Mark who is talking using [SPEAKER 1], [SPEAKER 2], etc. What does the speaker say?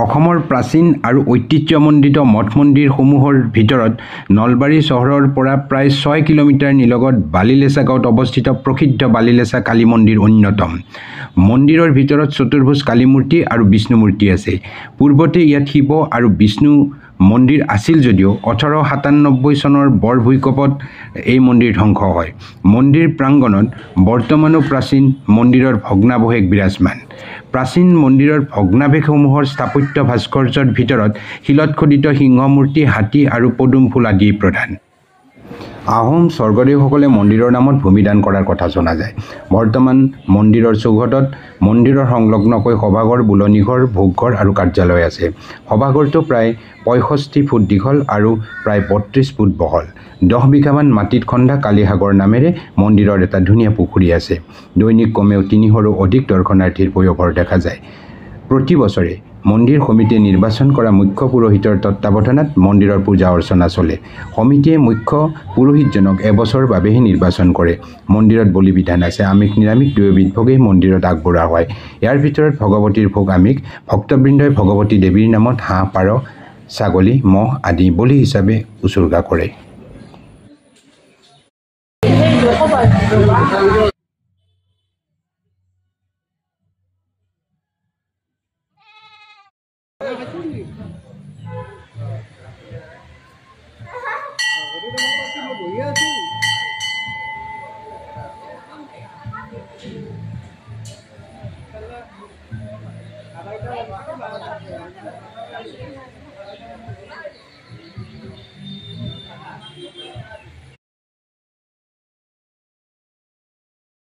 [SPEAKER 1] অসমৰ প্ৰাচীন আৰু ঐতিহ্যমণ্ডিত মঠ মন্দিৰসমূহৰ ভিতৰত নলবাৰী চহৰৰ পৰা প্ৰায় 6 কিলোমিটাৰ নিলগত বালিলেচা গাঁৱত অৱস্থিত প্ৰসিদ্ধ বালিলেচা কালী মন্দিৰ অন্যতম। মন্দিৰৰ ভিতৰত চতুৰ্ভুজ কালী মূৰ্তি আৰু বিষ্ণু মূৰ্তি আছে। পূৰ্বতে ইয়াত শিৱ আৰু বিষ্ণু মন্দিৰ আছিল যদিও 1897 চনৰ বৰ ভূঁইকঁপত এই মন্দিৰ ধ্বংস হয়। মন্দিৰ প্ৰাংগণত বৰ্তমানো প্ৰাচীন মন্দিৰৰ ভগ্নাৱশেষ বিৰাজমান। প্ৰাচীন মন্দিৰৰ ভগ্নাৱশেষসমূহৰ স্থাপত্য ভাস্কৰ্যৰ ভিতৰত শিলত খোদিত সিংহ মূৰ্তি, হাতী আৰু পদুম ফুল আদি প্ৰধান। আহোম স্বৰ্গদেউসকলে মন্দিৰৰ নামত ভূমিদান কৰাৰ কথা জনা যায়। বৰ্তমান মন্দিৰৰ চৌহদত মন্দিৰৰ সংলগ্নকৈ সভাঘৰ, বুলনিঘৰ, ভোগঘৰ আৰু কাৰ্যালয় আছে। সভাঘৰটো প্ৰায় 65 ফুট দীঘল আৰু প্ৰায় 32 ফুট বহল। 10 বিঘামান মাটিত খন্দা কালীসাগৰ নামেৰে মন্দিৰৰ এটা ধুনীয়া পুখুৰী আছে। দৈনিক কমেও 300ৰো অধিক দৰ্শনাৰ্থীৰ পয়োভৰ দেখা যায়। প্ৰতি বছৰে মন্দিৰ সমিতিয়ে নিৰ্বাচন কৰা মুখ্য পুৰোহিতৰ তত্বাৱধানত মন্দিৰৰ পূজা অৰ্চনা চলে। সমিতিয়ে মুখ্য পুৰোহিতজনক এবছৰৰ বাবেহে নিৰ্বাচন কৰে। মন্দিৰত বলি বিধান আছে। আমিষ নিৰামিষ দুয়োবিধ ভোগেই মন্দিৰত আগবঢ়োৱা হয়। ইয়াৰ ভিতৰত ভগৱতীৰ ভোগ আমিষ। ভক্তবৃন্দই ভগৱতী দেৱীৰ নামত হাঁহ, পাৰ, ছাগলী, মহ আদি বলি হিচাপে উচৰ্গা কৰে।